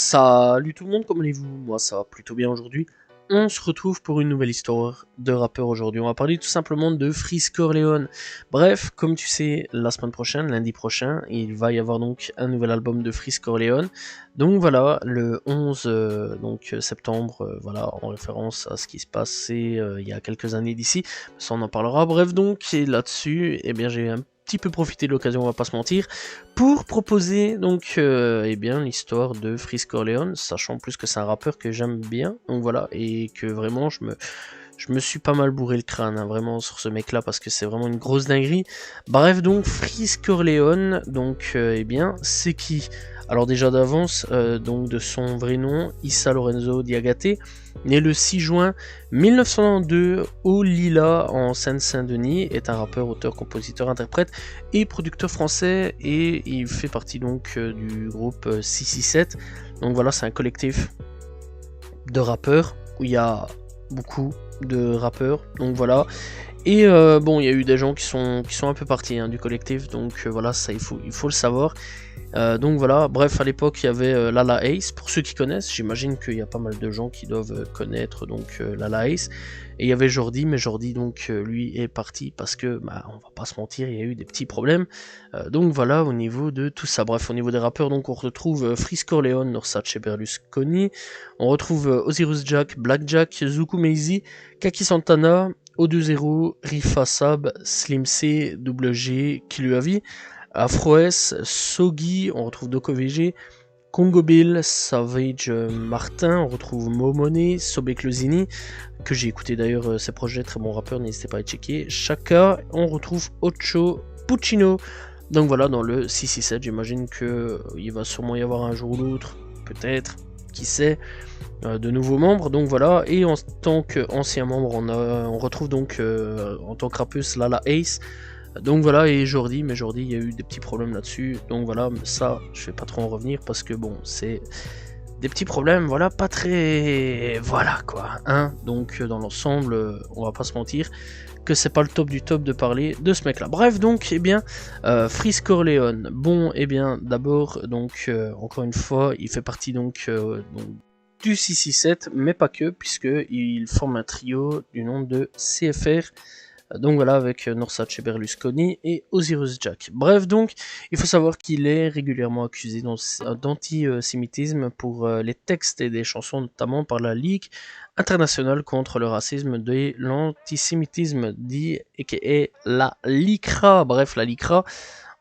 Salut tout le monde, comment allez-vous? Moi ça va plutôt bien aujourd'hui. On se retrouve pour une nouvelle histoire de rappeur aujourd'hui. On va parler tout simplement de Freeze Corleone. Bref, comme tu sais, la semaine prochaine, lundi prochain, il va y avoir donc un nouvel album de Freeze Corleone. Donc voilà, le 11 septembre, voilà, en référence à ce qui se passait il y a quelques années d'ici. Ça on en parlera. Bref donc, et là-dessus, eh bien j'ai un petit peu profité de l'occasion, on va pas se mentir, pour proposer donc l'histoire de Freeze Corleone, sachant en plus que c'est un rappeur que j'aime bien, donc voilà, et que vraiment je me suis pas mal bourré le crâne, hein, vraiment sur ce mec là, parce que c'est vraiment une grosse dinguerie. Bref donc, Freeze Corleone, donc c'est qui? Alors déjà d'avance, donc de son vrai nom, Issa Lorenzo Diagaté, né le 6 juin 1992 au Lila en Seine-Saint-Denis, est un rappeur, auteur, compositeur, interprète et producteur français, et il fait partie donc du groupe 667. Donc voilà, c'est un collectif de rappeurs où il y a beaucoup de rappeurs, donc voilà. Et bon, il y a eu des gens qui sont un peu partis du collectif, donc voilà, ça il faut le savoir. Donc voilà, bref, à l'époque il y avait Lala Ace, pour ceux qui connaissent, j'imagine qu'il y a pas mal de gens qui doivent connaître donc Lala Ace. Et il y avait Jordi, mais Jordi donc lui est parti parce que, on va pas se mentir, il y a eu des petits problèmes. Donc voilà, au niveau de tout ça. Bref, au niveau des rappeurs, donc on retrouve Freeze Corleone, Norsace Berlusconi, on retrouve Osiris Jack, Blackjack, Zuku Meizi, Kaki Santana, O2-0, Rifa Sab, Slim C, Double G, Kiluavi, Afro-S, Sogi, on retrouve Doko VG, Congo Bill, Savage Martin, on retrouve Momone, Sobeklusini, que j'ai écouté d'ailleurs ses projets, très bon rappeur, n'hésitez pas à checker, Chaka, on retrouve Ocho, Puccino. Donc voilà, dans le 667, j'imagine qu'il va sûrement y avoir un jour ou l'autre, peut-être, qui sait, de nouveaux membres. Donc voilà, et en tant qu'ancien membre, on retrouve donc en tant que rappeuse Lala Ace. Donc voilà, et Jordi, mais Jordi, il y a eu des petits problèmes là-dessus. Donc voilà, ça, je vais pas trop en revenir parce que bon, c'est des petits problèmes, voilà, pas très... Voilà quoi, hein. Donc dans l'ensemble, on va pas se mentir que c'est pas le top du top de parler de ce mec là. Bref donc, Freeze Corleone, bon, d'abord, donc, encore une fois, il fait partie donc du 667, mais pas que, puisque il forme un trio du nom de CFR. Donc voilà, avec Norsace Berlusconi et Osiris Jack. Bref donc, il faut savoir qu'il est régulièrement accusé d'antisémitisme pour les textes et des chansons, notamment par la Ligue internationale contre le racisme et l'antisémitisme, dit aka la LICRA. Bref, la LICRA,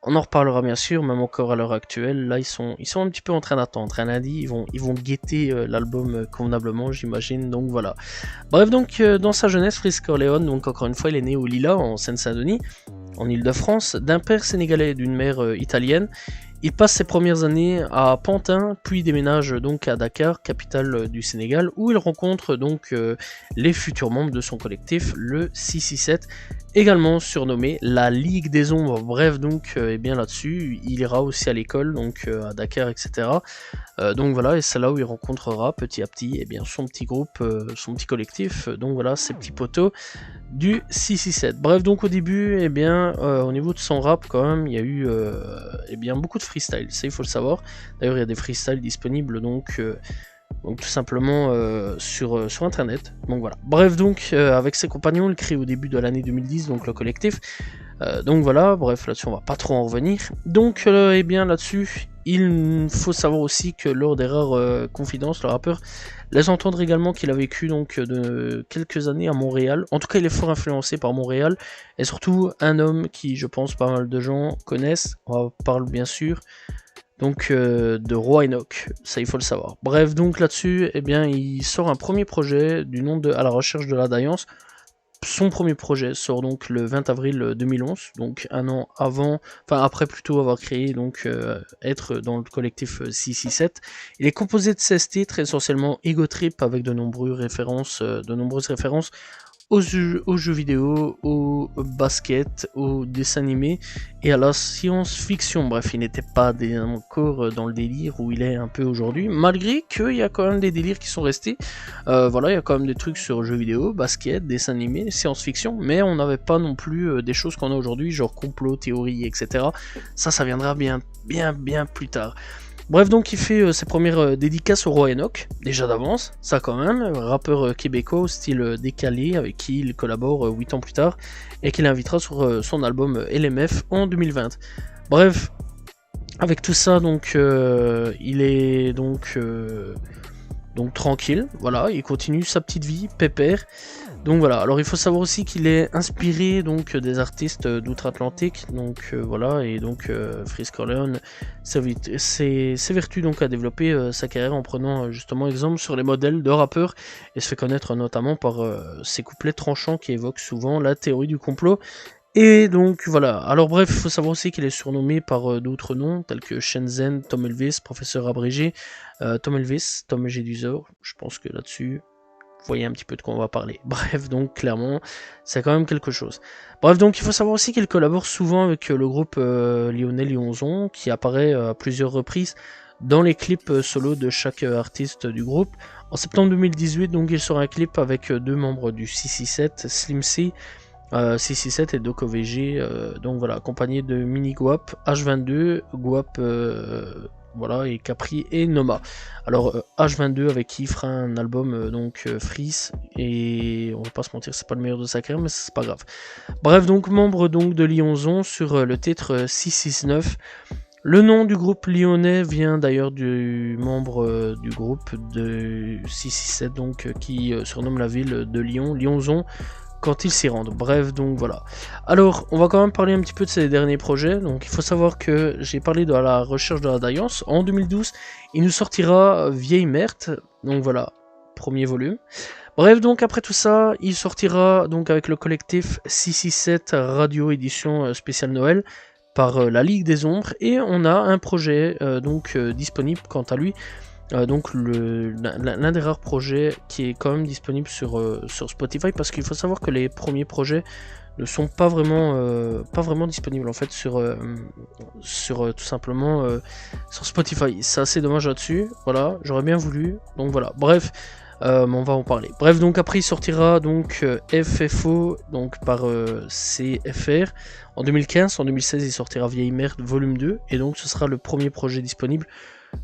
on en reparlera bien sûr, même encore à l'heure actuelle. Là, ils sont un petit peu en train d'attendre. Un lundi, ils vont guetter l'album convenablement, j'imagine. Donc voilà. Bref, donc dans sa jeunesse, Freeze Corleone, donc encore une fois, il est né au Lila, en Seine-Saint-Denis, en Île-de-France, d'un père sénégalais et d'une mère italienne. Il passe ses premières années à Pantin, puis déménage donc à Dakar, capitale du Sénégal, où il rencontre donc les futurs membres de son collectif, le 667, également surnommé la Ligue des Ombres. Bref donc, là-dessus, il ira aussi à l'école, donc à Dakar, etc. Donc voilà, et c'est là où il rencontrera petit à petit son petit groupe, son petit collectif, donc voilà, ses petits poteaux du 667. Bref, donc au début, au niveau de son rap, quand même, il y a eu beaucoup de freestyle, ça il faut le savoir. D'ailleurs, il y a des freestyles disponibles, donc tout simplement sur internet. Donc voilà. Bref, donc avec ses compagnons, il crée au début de l'année 2010 donc le collectif. Donc voilà, bref, là-dessus on va pas trop en revenir. Donc là-dessus, il faut savoir aussi que lors des rares confidences, le rappeur laisse entendre également qu'il a vécu donc de quelques années à Montréal. En tout cas, il est fort influencé par Montréal, et surtout un homme qui, je pense, pas mal de gens connaissent. On parle bien sûr donc de Roi Enoch, ça il faut le savoir. Bref, donc là-dessus, il sort un premier projet du nom de À la recherche de la Daïance. Son premier projet sort donc le 20 avril 2011, donc un an après plutôt avoir créé, donc être dans le collectif 667. Il est composé de 16 titres, essentiellement ego trip, avec de nombreuses références aux jeux vidéo, au basket, aux dessins animés et à la science-fiction. Bref, il n'était pas encore dans le délire où il est un peu aujourd'hui, malgré qu'il y a quand même des délires qui sont restés. Voilà, il y a quand même des trucs sur jeux vidéo, basket, dessins animés, science-fiction, mais on n'avait pas non plus des choses qu'on a aujourd'hui, genre complot, théorie, etc. Ça viendra bien plus tard. Bref, donc il fait ses premières dédicaces au roi Enoch, déjà d'avance, ça quand même, rappeur québécois au style décalé, avec qui il collabore 8 ans plus tard, et qu'il invitera sur son album LMF en 2020. Bref, avec tout ça, donc il est donc tranquille, voilà, il continue sa petite vie, pépère. Donc voilà, alors il faut savoir aussi qu'il est inspiré donc des artistes d'outre-Atlantique, donc voilà, et donc Freeze Corleone s'évertue donc à développer sa carrière en prenant justement exemple sur les modèles de rappeurs et se fait connaître notamment par ses couplets tranchants qui évoquent souvent la théorie du complot. Et donc voilà, alors bref, il faut savoir aussi qu'il est surnommé par d'autres noms tels que Shenzhen, Tom Elvis, Professeur Abrégé, Tom Elvis, Tom Jedusor, je pense que là-dessus vous voyez un petit peu de quoi on va parler. Bref, donc clairement, c'est quand même quelque chose. Bref, donc il faut savoir aussi qu'il collabore souvent avec le groupe lyonnais Lyonzon, qui apparaît à plusieurs reprises dans les clips solo de chaque artiste du groupe. En septembre 2018, donc il sort un clip avec deux membres du 667, Slim C, 667 et Doco VG, donc voilà, accompagné de Mini Guap, H22, Guap, voilà, et Capri et Noma. Alors H22 avec qui il fera un album donc Freeze, et on va pas se mentir, c'est pas le meilleur de sa carrière, mais c'est pas grave. Bref, donc membre donc de Lyonzon sur le titre 669. Le nom du groupe lyonnais vient d'ailleurs du membre du groupe de 667, donc qui surnomme la ville de Lyon, Lyonzon, quand ils s'y rendent. Bref, donc voilà. Alors, on va quand même parler un petit peu de ces derniers projets. Donc, il faut savoir que j'ai parlé de la recherche de la Daillance. En 2012, il nous sortira Vieille Merte. Donc voilà, premier volume. Bref, donc après tout ça, il sortira donc avec le collectif 667 Radio Édition spéciale Noël par la Ligue des Ombres. Et on a un projet disponible quant à lui. Donc l'un des rares projets qui est quand même disponible sur Spotify, parce qu'il faut savoir que les premiers projets ne sont pas vraiment disponibles en fait sur tout simplement sur Spotify. C'est assez dommage là-dessus. Voilà, j'aurais bien voulu. Donc voilà. Bref, on va en parler. Bref, donc après il sortira donc FFO donc par CFR en 2015. En 2016 il sortira Vieille Merde volume 2 et donc ce sera le premier projet disponible.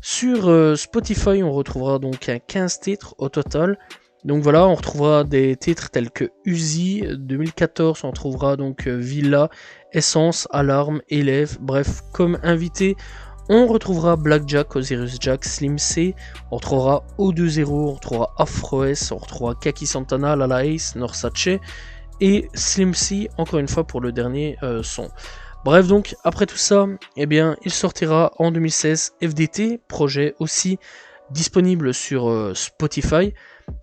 Sur Spotify, on retrouvera donc 15 titres au total. Donc voilà, on retrouvera des titres tels que Uzi 2014, on retrouvera donc Villa, Essence, Alarme, Élève, bref, comme invité, on retrouvera Blackjack, Osiris Jack, Slim C, on retrouvera O20, on retrouvera Afro-S, on retrouvera Kaki Santana, Lala Ace, Norsace et Slim C, encore une fois pour le dernier son. Bref, donc après tout ça, eh bien, il sortira en 2016 FDT, projet aussi disponible sur Spotify.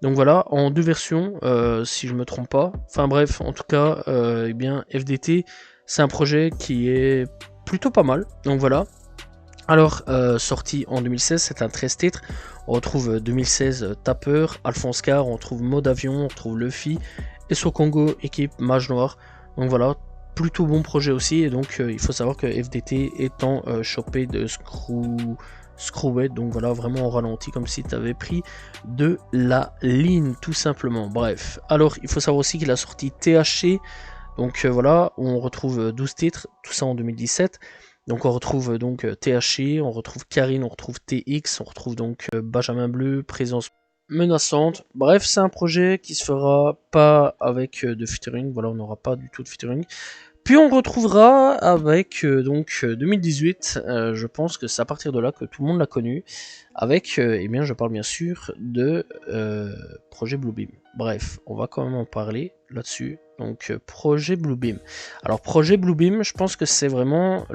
Donc voilà, en deux versions, si je me trompe pas. Enfin bref, en tout cas, eh bien, FDT, c'est un projet qui est plutôt pas mal. Donc voilà. Alors, sorti en 2016, c'est un 13 titres. On retrouve 2016 Tapper, Alphonse Carr, on retrouve Mode Avion, on retrouve Luffy, et SO Congo, équipe Mage Noir. Donc voilà, plutôt bon projet aussi. Et donc, il faut savoir que FDT étant chopé de Screwhead, donc voilà, vraiment en ralenti, comme si tu avais pris de la ligne, tout simplement. Bref, alors il faut savoir aussi qu'il a sorti THC, donc voilà, où on retrouve 12 titres, tout ça en 2017. Donc on retrouve donc THC, on retrouve Karine, on retrouve TX, on retrouve donc Benjamin Bleu, Présence menaçante. Bref, c'est un projet qui se fera pas avec de featuring, voilà, on n'aura pas du tout de featuring. Puis on retrouvera avec 2018, je pense que c'est à partir de là que tout le monde l'a connu, avec, eh bien je parle bien sûr de projet Bluebeam. Bref, on va quand même en parler là-dessus. Donc projet Bluebeam. Alors projet Bluebeam, je pense que c'est vraiment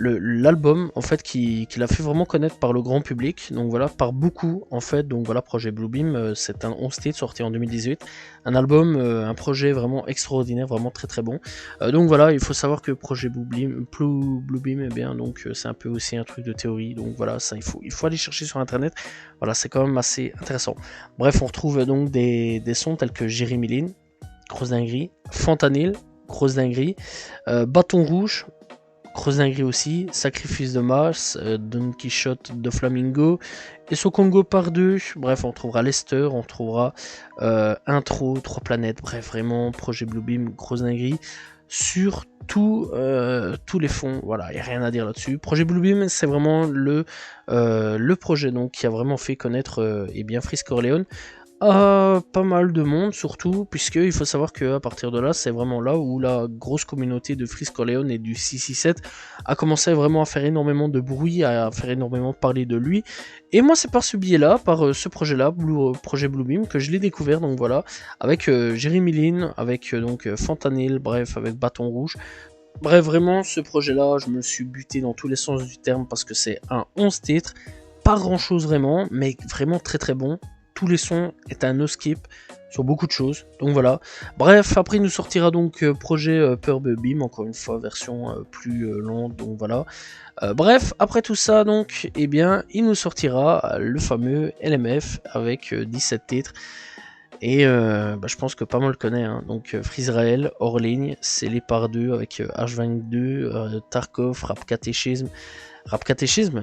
l'album en fait qui l'a fait vraiment connaître par le grand public, donc voilà, par beaucoup en fait. Donc voilà, projet Bluebeam, c'est un 11 titres sorti en 2018, un album, un projet vraiment extraordinaire, vraiment très très bon. Donc voilà, il faut savoir que projet Bluebeam, eh bien donc c'est un peu aussi un truc de théorie, donc voilà, ça il faut aller chercher sur internet, voilà, c'est quand même assez intéressant. Bref, on retrouve donc des sons tels que Jérémy Lynn, grosse dinguerie, Fentanyl, grosse dinguerie, Bâton Rouge, grosse dinguerie aussi, Sacrifice de Mars, Don Quichotte de Flamingo, et SO Congo par 2, bref, on trouvera Lester, on trouvera Intro, 3 planètes, bref, vraiment, projet Bluebeam, grosse dinguerie. sur tous les fonds. Voilà, il n'y a rien à dire là-dessus. Projet Bluebeam, c'est vraiment le projet donc, qui a vraiment fait connaître eh bien Freeze Corleone à pas mal de monde, surtout, puisqu'il faut savoir qu'à partir de là, c'est vraiment là où la grosse communauté de Freeze Corleone et du 667 a commencé vraiment à faire énormément de bruit, à faire énormément parler de lui. Et moi, c'est par ce biais-là, par ce projet-là, projet Bluebeam, que je l'ai découvert, donc voilà, avec Jeremy Lin, avec donc Fentanyl, bref, avec Bâton Rouge. Bref, vraiment, ce projet-là, je me suis buté dans tous les sens du terme, parce que c'est un 11 titres, pas grand-chose vraiment, mais vraiment très très bon. Tous les sons est un no skip sur beaucoup de choses, donc voilà. Bref, après il nous sortira donc projet Purple Beam, encore une fois version plus longue, donc voilà. Bref, après tout ça donc, eh bien, il nous sortira le fameux LMF avec 17 titres. Et je pense que pas mal le connaît, hein. Donc Freezerael, hors ligne, scellé par 2 avec H22, Tarkov, Rap Catéchisme,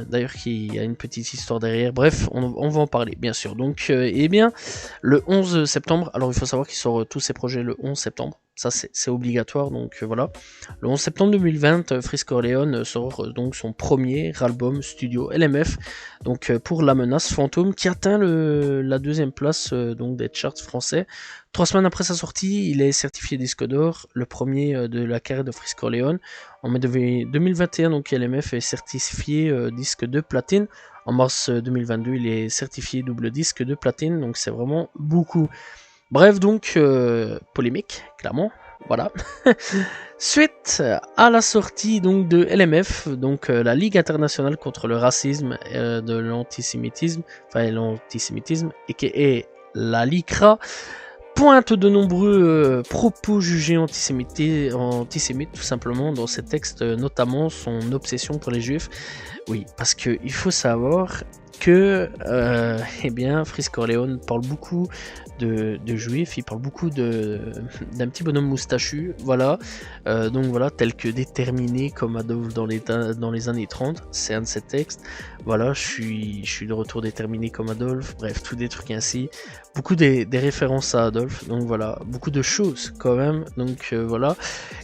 d'ailleurs, qui a une petite histoire derrière. Bref, on va en parler, bien sûr. Donc, eh bien, le 11 septembre, alors il faut savoir qu'il sort tous ses projets le 11 septembre. Ça, c'est obligatoire, donc voilà. Le 11 septembre 2020, Freeze Corleone sort donc son premier album studio LMF, donc pour La Menace Fantôme, qui atteint la deuxième place donc des charts français. 3 semaines après sa sortie, il est certifié disque d'or, le premier de la carrière de Freeze Corleone. En mai 2021, donc LMF est certifié disque de platine. En mars 2022, il est certifié double disque de platine, donc c'est vraiment beaucoup. Bref, donc, polémique, clairement, voilà. Suite à la sortie donc, de LMF, donc la Ligue internationale contre le racisme, de l'antisémitisme, et la LICRA, pointe de nombreux propos jugés antisémites tout simplement dans ses textes, notamment son obsession pour les juifs. Oui, parce qu'il faut savoir que eh bien, Freeze Corleone parle beaucoup de juifs, il parle beaucoup d'un petit bonhomme moustachu, voilà, donc voilà, tel que déterminé comme Adolphe dans les années 30, c'est un de ses textes, voilà, je suis de retour déterminé comme Adolphe, bref, tous des trucs ainsi, beaucoup des références à Adolphe, donc voilà, beaucoup de choses quand même, donc voilà,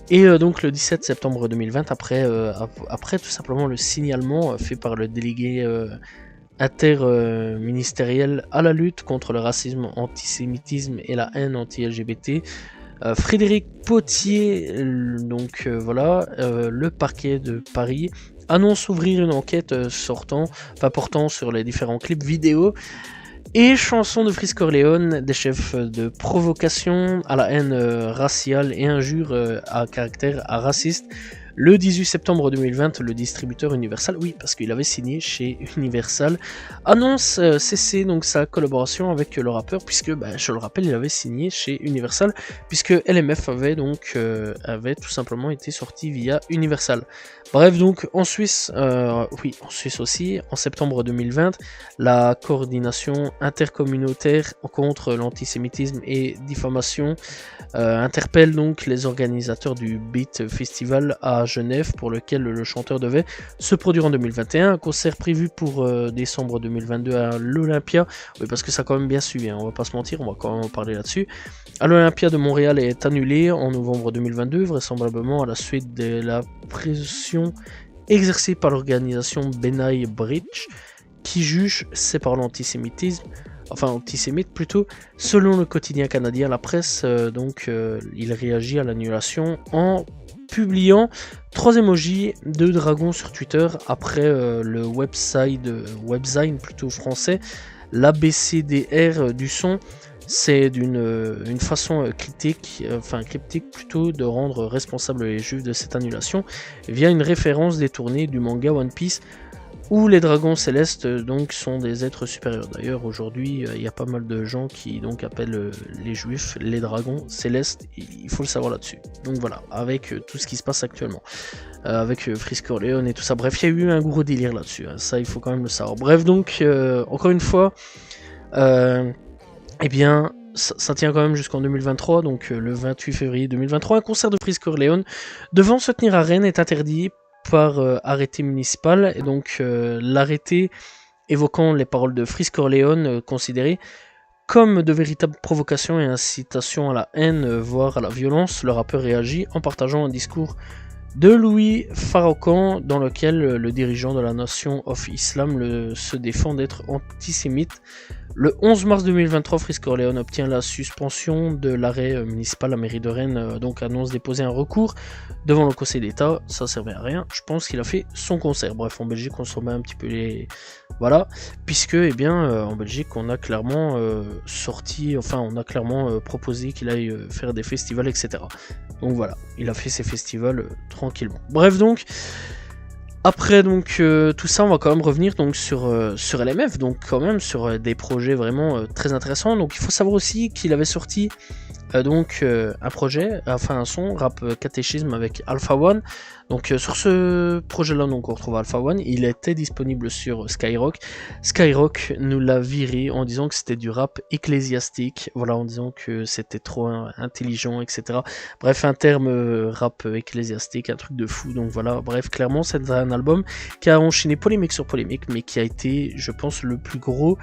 et donc le 17 septembre 2020, après tout simplement le signalement fait par le délégué interministériel à la lutte contre le racisme, antisémitisme et la haine anti-LGBT, Frédéric Potier, donc voilà, le parquet de Paris annonce ouvrir une enquête portant sur les différents clips vidéo et chansons de Freeze Corleone, des chefs de provocation à la haine raciale et injures à caractère raciste. Le 18 septembre 2020, le distributeur Universal, oui, parce qu'il avait signé chez Universal, annonce cesser donc sa collaboration avec le rappeur, puisque, je le rappelle, il avait signé chez Universal, puisque LMF avait tout simplement été sorti via Universal. Bref, donc en Suisse, oui, en Suisse aussi, en septembre 2020, la coordination intercommunautaire contre l'antisémitisme et diffamation interpelle donc les organisateurs du Beat Festival à Genève, pour lequel le chanteur devait se produire en 2021, un concert prévu pour décembre 2022 à l'Olympia, oui, parce que ça a quand même bien suivi, hein, on va pas se mentir, on va quand même en parler là-dessus. À l'Olympia de Montréal est annulé en novembre 2022, vraisemblablement à la suite de la pression exercée par l'organisation B'nai B'rith, qui juge c'est par l'antisémitisme, enfin antisémite plutôt. Selon le quotidien canadien La Presse, il réagit à l'annulation en publiant 3 emojis de dragons sur Twitter après le webzine plutôt français, l'ABCDR du son. C'est une façon cryptique plutôt de rendre responsables les juifs de cette annulation via une référence détournée du manga One Piece, où les dragons célestes donc sont des êtres supérieurs. D'ailleurs aujourd'hui il y a pas mal de gens qui donc appellent les juifs les dragons célestes, il faut le savoir là-dessus. Donc voilà, avec tout ce qui se passe actuellement, avec Freeze Corleone et tout ça, bref il y a eu un gros délire là-dessus, hein. Ça il faut quand même le savoir. Bref, donc encore une fois, eh bien ça tient quand même jusqu'en 2023, donc le 28 février 2023, un concert de Freeze Corleone devant se tenir à Rennes est interdit par arrêté municipal, et donc l'arrêté évoquant les paroles de Freeze Corleone considéré Comme de véritables provocations et incitations à la haine, voire à la violence, le rappeur réagit en partageant un discours de Louis Farrakhan dans lequel le dirigeant de la Nation of Islam se défend d'être antisémite. Le 11 mars 2023, Freeze Corleone obtient la suspension de l'arrêt municipal. La mairie de Rennes donc annonce déposer un recours devant le Conseil d'État. Ça servait à rien. Je pense qu'il a fait son concert. Bref, en Belgique, on se remet un petit peu les... Voilà. Puisque, eh bien, en Belgique, on a clairement on a clairement proposé qu'il aille faire des festivals, etc. Donc voilà, il a fait ses festivals tranquillement. Bref, donc... Après donc tout ça, on va quand même revenir donc sur LMF, donc quand même sur des projets vraiment très intéressants. Donc il faut savoir aussi qu'il avait sorti un projet, enfin un son, rap catéchisme avec Alpha One. Donc sur ce projet-là, donc on retrouve Alpha One. Il était disponible sur Skyrock. Skyrock nous l'a viré en disant que c'était du rap ecclésiastique. Voilà, en disant que c'était trop intelligent, etc. Bref, un terme rap ecclésiastique, un truc de fou. Donc voilà, bref, clairement, c'est un album qui a enchaîné polémique sur polémique, mais qui a été, je pense, le plus gros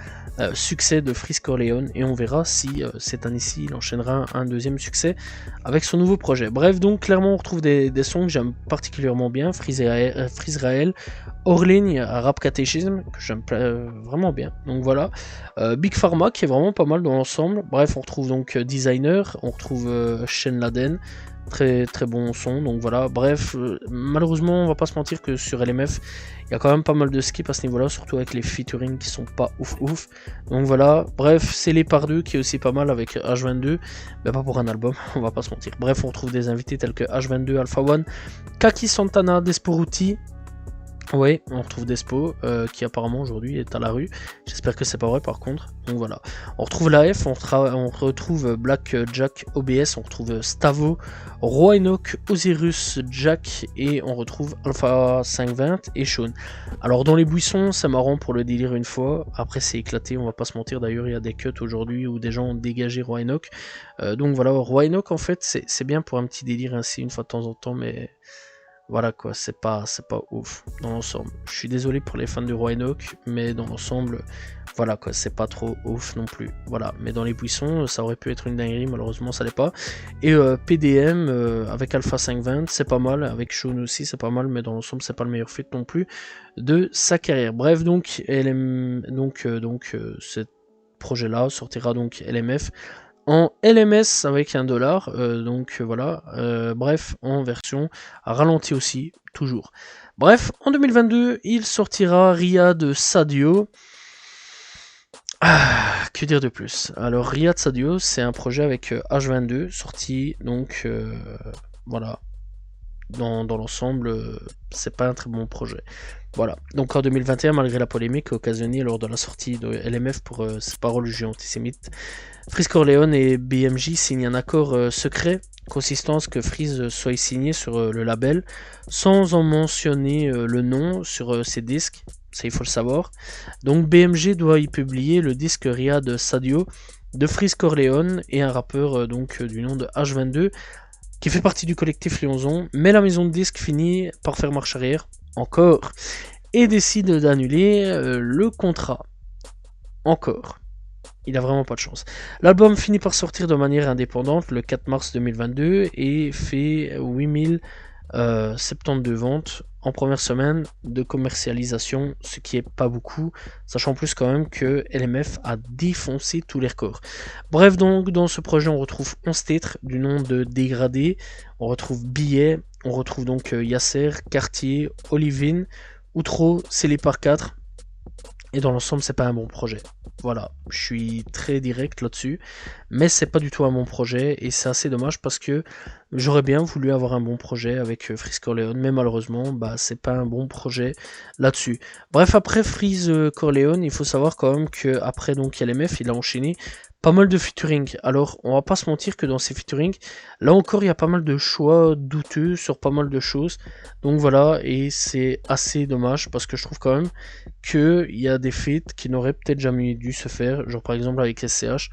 succès de Freeze Corleone. Et on verra si cette année-ci, il enchaînera un deuxième succès avec son nouveau projet. Bref, donc clairement, on retrouve des sons que j'aime particulièrement bien. Freeze Raël, Orligne, Rap Catéchisme, que j'aime vraiment bien. Donc voilà. Big Pharma, qui est vraiment pas mal dans l'ensemble. Bref, on retrouve donc Designer, on retrouve Shen Laden. Très très bon son, donc voilà. Bref, malheureusement, on va pas se mentir que sur LMF, il y a quand même pas mal de skip à ce niveau-là, surtout avec les featuring qui sont pas ouf. Donc voilà, bref, c'est les par deux qui est aussi pas mal avec H22, mais pas pour un album, on va pas se mentir. Bref, on retrouve des invités tels que H22, Alpha One, Kaki Santana, Desporuti. Ouais, on retrouve Despo, qui apparemment aujourd'hui est à la rue. J'espère que c'est pas vrai par contre. Donc voilà. On retrouve l'AF, on retrouve Black Jack OBS, on retrouve Stavo, Roi Enoch, Osiris Jack, et on retrouve Alpha 520 et Sean. Alors dans les buissons, c'est marrant pour le délire une fois. Après c'est éclaté, on va pas se mentir. D'ailleurs, il y a des cuts aujourd'hui où des gens ont dégagé Roi Enoch. Donc voilà, Roi Enoch en fait, c'est bien pour un petit délire ainsi une fois de temps en temps, mais... Voilà quoi, c'est pas ouf dans l'ensemble. Je suis désolé pour les fans de Roi Enoch, mais dans l'ensemble, voilà quoi, c'est pas trop ouf non plus. Voilà, mais dans les buissons, ça aurait pu être une dinguerie, malheureusement ça l'est pas. Et PDM avec Alpha 520, c'est pas mal, avec Sean aussi c'est pas mal, mais dans l'ensemble c'est pas le meilleur fit non plus de sa carrière. Bref, donc ce projet-là sortira donc LMF. En LMS avec $1, voilà, bref, en version ralentie aussi, toujours. Bref, en 2022, il sortira Riyad Sadio. Que dire de plus? Alors, Riyad Sadio, c'est un projet avec H22, sorti, donc, voilà, dans l'ensemble, c'est pas un très bon projet. Voilà, donc en 2021, malgré la polémique occasionnée lors de la sortie de LMF pour ses paroles jugées antisémites, Freeze Corleone et BMJ signent un accord secret consistant à ce que Freeze soit signé sur le label sans en mentionner le nom sur ses disques, ça il faut le savoir. Donc BMG doit y publier le disque Riyad Sadio de Freeze Corleone et un rappeur du nom de H22 qui fait partie du collectif Lyonzon, mais la maison de disques finit par faire marche arrière, encore, et décide d'annuler le contrat. Encore. Il a vraiment pas de chance. L'album finit par sortir de manière indépendante le 4 mars 2022 et fait 8072 ventes en première semaine de commercialisation, ce qui est pas beaucoup, sachant plus quand même que LMF a défoncé tous les records. Bref, donc dans ce projet on retrouve 11 titres du nom de Dégradé, on retrouve Billet, on retrouve donc Yasser, Cartier, Olivine, Outro, Scellé par 4, et dans l'ensemble c'est pas un bon projet. Voilà, je suis très direct là-dessus, mais c'est pas du tout un bon projet et c'est assez dommage parce que j'aurais bien voulu avoir un bon projet avec Freeze Corleone, mais malheureusement, bah c'est pas un bon projet là-dessus. Bref, après Freeze Corleone, il faut savoir quand même que après donc LMF, il a enchaîné pas mal de featuring. Alors, on va pas se mentir que dans ces featuring, là encore, il y a pas mal de choix douteux sur pas mal de choses. Donc voilà, et c'est assez dommage parce que je trouve quand même qu'il y a des feats qui n'auraient peut-être jamais dû se faire. Genre par exemple avec SCH,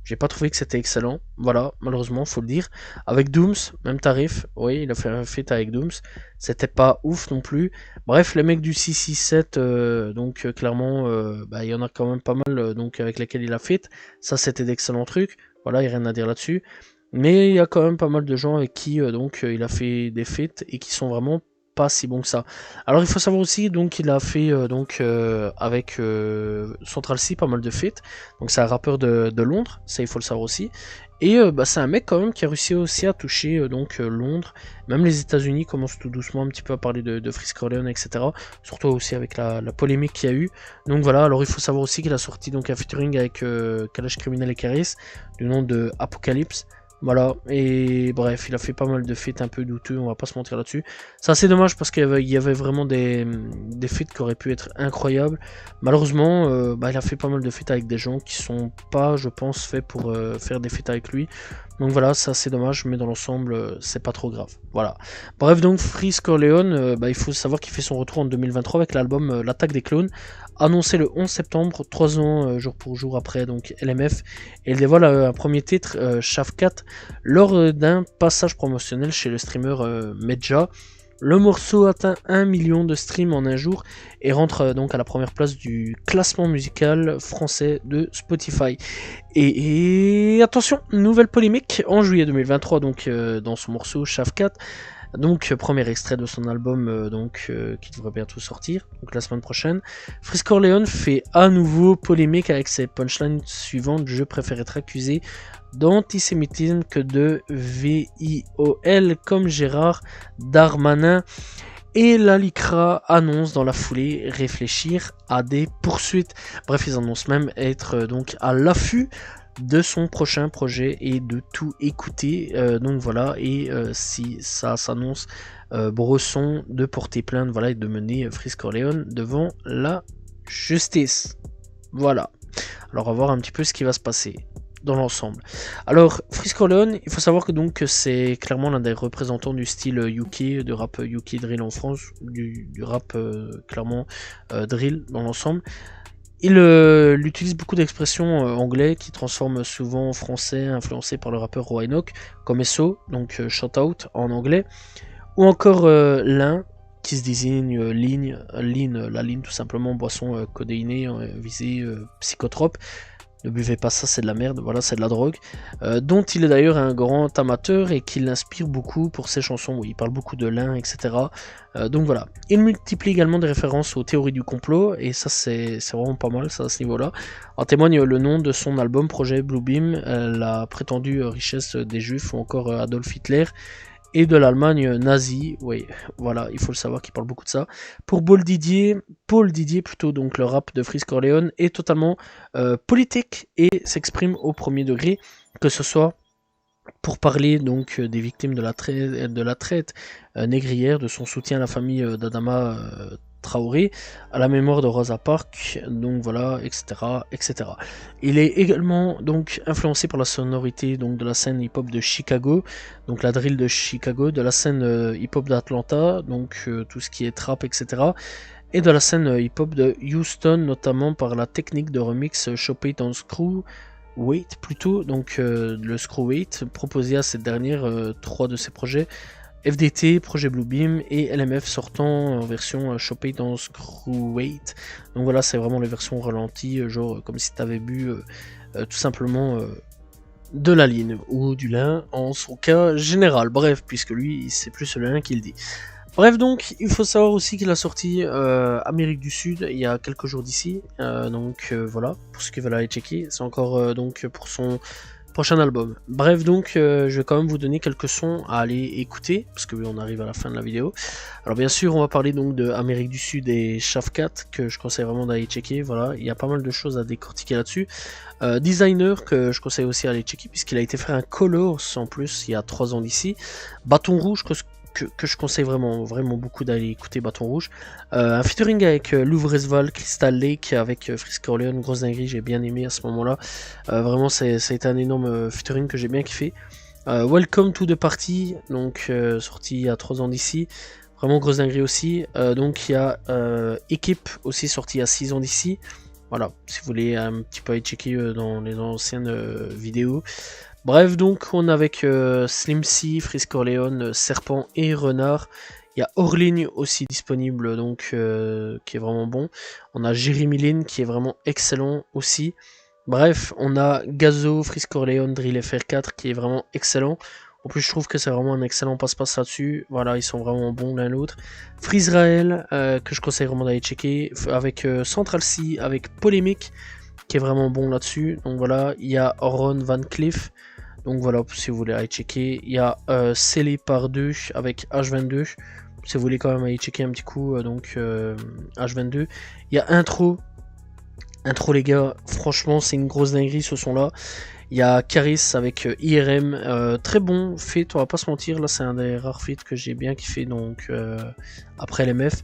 J'ai pas trouvé que c'était excellent. Voilà, malheureusement, faut le dire. Avec Dooms, même tarif. Oui, il a fait un feat avec Dooms. C'était pas ouf non plus. Bref, les mecs du 667, donc clairement, bah, il y en a quand même pas mal donc, avec lesquels il a feat. Ça, c'était d'excellents trucs. Voilà, il n'y a rien à dire là-dessus. Mais il y a quand même pas mal de gens avec qui donc il a fait des feats et qui sont vraiment pas si bons que ça. Alors il faut savoir aussi donc il a fait donc avec Central C pas mal de feats. Donc c'est un rappeur de Londres, ça il faut le savoir aussi. Et bah, c'est un mec quand même qui a réussi aussi à toucher donc Londres, même les États-Unis commencent tout doucement un petit peu à parler de Freeze Corleone, etc. Surtout aussi avec la polémique qu'il y a eu. Donc voilà, alors il faut savoir aussi qu'il a sorti donc un featuring avec Kalash Criminel et Caris du nom de Apocalypse. Voilà, et bref, il a fait pas mal de feats un peu douteux, on va pas se mentir là-dessus. C'est assez dommage parce qu'il y avait vraiment des feats qui auraient pu être incroyables. Malheureusement, bah, il a fait pas mal de feats avec des gens qui sont pas, je pense, faits pour faire des feats avec lui. Donc voilà, c'est assez dommage, mais dans l'ensemble, c'est pas trop grave. Voilà. Bref, donc Freeze Corleone, bah, il faut savoir qu'il fait son retour en 2023 avec l'album L'Attaque des Clones, annoncé le 11 septembre, 3 ans jour pour jour après donc LMF, et il dévoile un premier titre, Shafkat, lors d'un passage promotionnel chez le streamer Medja. Le morceau atteint 1 million de streams en un jour et rentre donc à la première place du classement musical français de Spotify. Et attention, nouvelle polémique en juillet 2023 donc dans son morceau Shafkat. Donc premier extrait de son album qui devrait bientôt sortir, donc la semaine prochaine. Freeze Corleone fait à nouveau polémique avec ses punchlines suivantes: je préfère être accusé d'antisémitisme que de VIOL comme Gérard Darmanin. Et la LICRA annonce dans la foulée réfléchir à des poursuites. Bref, ils annoncent même être donc à l'affût de son prochain projet et de tout écouter. Donc voilà, et si ça s'annonce, Bresson de porter plainte, voilà, et de mener Freeze Corleone devant la justice. Voilà. Alors on va voir un petit peu ce qui va se passer dans l'ensemble. Alors Freeze Corleone, il faut savoir que donc c'est clairement l'un des représentants du style UK, de rap UK drill en France, du rap clairement drill dans l'ensemble. Il utilise beaucoup d'expressions anglais qui transforment souvent en français, influencés par le rappeur Roanoke, comme SO, donc shout out en anglais, ou encore lin, qui se désigne ligne, la ligne tout simplement, boisson codéinée, visée psychotrope. Ne buvez pas ça, c'est de la merde, voilà, c'est de la drogue. Dont il est d'ailleurs un grand amateur et qui l'inspire beaucoup pour ses chansons où il parle beaucoup de lin, etc. Donc voilà. Il multiplie également des références aux théories du complot, et ça c'est vraiment pas mal, ça, à ce niveau-là. En témoigne le nom de son album Projet Bluebeam, la prétendue richesse des Juifs, ou encore Adolf Hitler, et de l'Allemagne nazie. Oui, voilà, il faut le savoir qu'il parle beaucoup de ça. Pour Paul Didier plutôt, donc le rap de Freeze Corleone est totalement politique et s'exprime au premier degré, que ce soit pour parler donc des victimes de la traite négrière, de son soutien à la famille d'Adama Traoré, à la mémoire de Rosa Parks, donc voilà, etc., etc. Il est également donc influencé par la sonorité donc de la scène hip-hop de Chicago, donc la drill de Chicago, de la scène hip-hop d'Atlanta, donc tout ce qui est trap, etc., et de la scène hip-hop de Houston, notamment par la technique de remix Chop It on Screw Weight plutôt, donc le Screw Weight proposé à cette dernière, 3 de ses projets, FDT, Projet Bluebeam et LMF sortant en version Chop It on Screw Weight. Donc voilà, c'est vraiment les versions ralenties, genre comme si tu avais bu tout simplement de la ligne ou du lin en son cas général. Bref, puisque lui, c'est plus le lin qu'il dit. Bref, donc, il faut savoir aussi qu'il a sorti Amérique du Sud il y a quelques jours d'ici. Voilà, pour ceux qui veulent aller checker. C'est encore donc pour son prochain album. Bref, donc, je vais quand même vous donner quelques sons à aller écouter, parce que oui, on arrive à la fin de la vidéo. Alors bien sûr, on va parler donc de Amérique du Sud et Shafkat, que je conseille vraiment d'aller checker. Voilà, il y a pas mal de choses à décortiquer là-dessus. Designer, que je conseille aussi à aller checker, puisqu'il a été fait un Colors en plus il y a 3 ans d'ici. Bâton Rouge, que je conseille vraiment beaucoup d'aller écouter, Bâton Rouge. Un featuring avec Louvresval, Crystal Lake, avec Freeze Corleone, grosse dinguerie, j'ai bien aimé à ce moment-là. Vraiment, ça a été un énorme featuring que j'ai bien kiffé. Welcome to the Party, donc sorti il y a 3 ans d'ici. Vraiment grosse dinguerie aussi. Donc il y a Équipe aussi sorti il y a 6 ans d'ici. Voilà, si vous voulez un petit peu aller checker dans les anciennes vidéos. Bref, donc on a avec Slim C, Frisk Orleans, Serpent et Renard. Il y a Orligne aussi disponible, donc qui est vraiment bon. On a Jérémy Lin qui est vraiment excellent aussi. Bref, on a Gazo, Frisk Orleans, Drill FR4 qui est vraiment excellent. En plus, je trouve que c'est vraiment un excellent passe-passe là-dessus. Voilà, ils sont vraiment bons l'un l'autre. Freezrael, que je conseille vraiment d'aller checker. Avec Central C, avec Polémique, qui est vraiment bon là-dessus. Donc voilà, il y a Ron Van Cleef. Donc voilà, si vous voulez aller checker. Il y a Scellé par 2 avec H22. Si vous voulez quand même aller checker un petit coup, donc H22. Il y a Intro. Intro les gars, franchement c'est une grosse dinguerie ce son là. Il y a Caris avec IRM, très bon feat, on va pas se mentir, là c'est un des rares feats que j'ai bien kiffé donc après l'MF.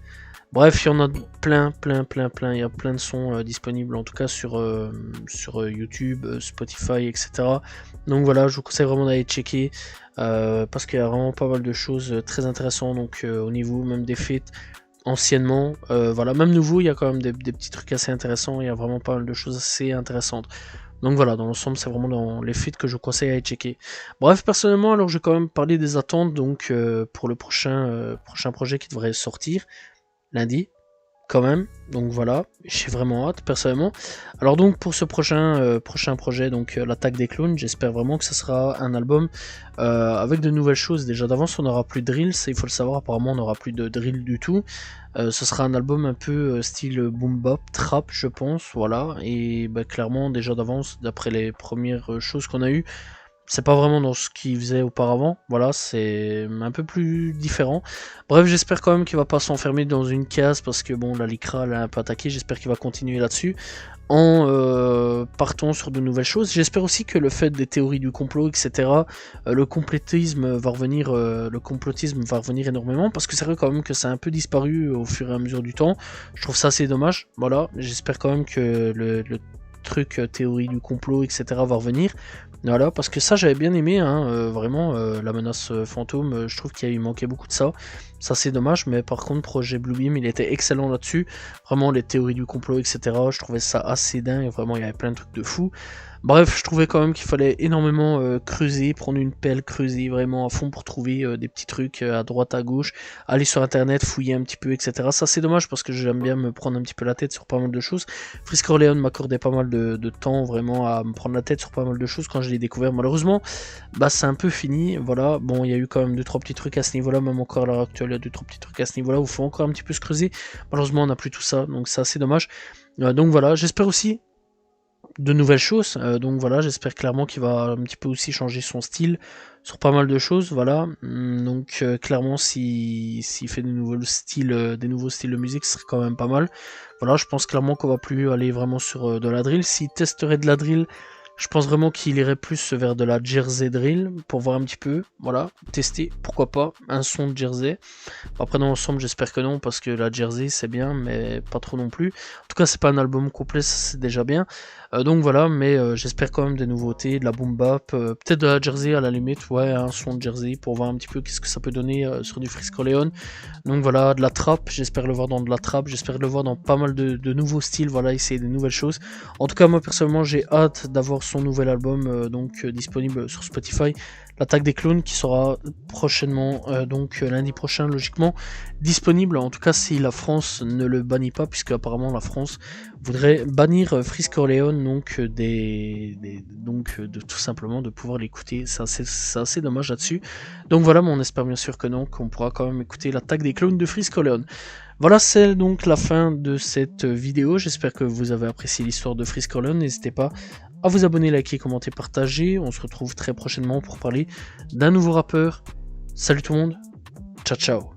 Bref, il y en a plein, il y a plein de sons disponibles en tout cas sur YouTube, Spotify, etc. Donc voilà, je vous conseille vraiment d'aller checker parce qu'il y a vraiment pas mal de choses très intéressantes donc au niveau même des feats. Anciennement, voilà, même nouveau, il y a quand même des petits trucs assez intéressants, il y a vraiment pas mal de choses assez intéressantes. Donc voilà, dans l'ensemble, c'est vraiment dans les feats que je conseille à aller checker. Bref, personnellement, alors je vais quand même parler des attentes donc pour le prochain projet qui devrait sortir lundi, quand même. Donc voilà, j'ai vraiment hâte personnellement. Alors donc pour ce prochain projet, donc l'attaque des clones, j'espère vraiment que ce sera un album avec de nouvelles choses. Déjà d'avance, on n'aura plus de drill, ça il faut le savoir. Apparemment, on n'aura plus de drill du tout. Ce sera un album un peu style boom bap, trap, je pense. Voilà, et bah, clairement déjà d'avance, d'après les premières choses qu'on a eues. C'est pas vraiment dans ce qu'il faisait auparavant, voilà, c'est un peu plus différent. Bref, j'espère quand même qu'il va pas s'enfermer dans une case parce que bon, la Lycra l'a un peu attaqué, j'espère qu'il va continuer là-dessus en partant sur de nouvelles choses. J'espère aussi que le fait des théories du complot, etc., le complotisme va revenir énormément parce que c'est vrai quand même que ça a un peu disparu au fur et à mesure du temps. Je trouve ça assez dommage, voilà, j'espère quand même que le truc théorie du complot, etc., va revenir. Voilà, parce que ça j'avais bien aimé, hein, vraiment, la menace fantôme, je trouve qu'il manquait beaucoup de ça. Ça c'est dommage, mais par contre projet Bluebeam il était excellent là-dessus. Vraiment les théories du complot, etc. Je trouvais ça assez dingue, vraiment il y avait plein de trucs de fou. Bref, je trouvais quand même qu'il fallait énormément creuser, prendre une pelle, creuser vraiment à fond pour trouver des petits trucs à droite, à gauche, aller sur internet, fouiller un petit peu, etc. Ça c'est dommage parce que j'aime bien me prendre un petit peu la tête sur pas mal de choses. Frisk Orleans m'accordait pas mal de temps vraiment à me prendre la tête sur pas mal de choses quand je l'ai découvert. Malheureusement, bah c'est un peu fini, voilà. Bon, il y a eu quand même 2-3 petits trucs à ce niveau-là, même encore à l'heure actuelle, il y a 2-3 petits trucs à ce niveau-là où il faut encore un petit peu se creuser. Malheureusement, on n'a plus tout ça, donc c'est assez dommage. Donc voilà, j'espère aussi de nouvelles choses, donc voilà, j'espère clairement qu'il va un petit peu aussi changer son style sur pas mal de choses, voilà. Donc clairement s'il fait des nouveaux styles de musique, ce serait quand même pas mal. Voilà, je pense clairement qu'on va plus aller vraiment sur de la drill. S'il testerait de la drill, je pense vraiment qu'il irait plus vers de la Jersey drill pour voir un petit peu, voilà, tester, pourquoi pas, un son de Jersey. Après dans l'ensemble j'espère que non parce que la Jersey c'est bien mais pas trop non plus. En tout cas c'est pas un album complet, c'est déjà bien. Donc voilà, mais j'espère quand même des nouveautés, de la boom bap, peut-être de la Jersey à la limite, ouais, un son de Jersey pour voir un petit peu qu'est-ce que ça peut donner sur du Frisk Orleans. Donc voilà, de la trap, j'espère le voir dans de la trap, j'espère le voir dans pas mal de nouveaux styles, voilà, essayer des nouvelles choses. En tout cas moi personnellement j'ai hâte d'avoir son nouvel album disponible sur Spotify. L'attaque des clones qui sera prochainement, donc lundi prochain logiquement, disponible. En tout cas si la France ne le bannit pas, puisque apparemment la France voudrait bannir Frisk Orleans, donc de tout simplement de pouvoir l'écouter. C'est assez dommage là-dessus. Donc voilà, mais on espère bien sûr que non, qu'on pourra quand même écouter l'attaque des clones de Frisk Orleans. Voilà, c'est donc la fin de cette vidéo. J'espère que vous avez apprécié l'histoire de Frisk Orleans. N'hésitez pas à vous abonner, liker, commenter, partager. On se retrouve très prochainement pour parler d'un nouveau rappeur. Salut tout le monde, ciao ciao.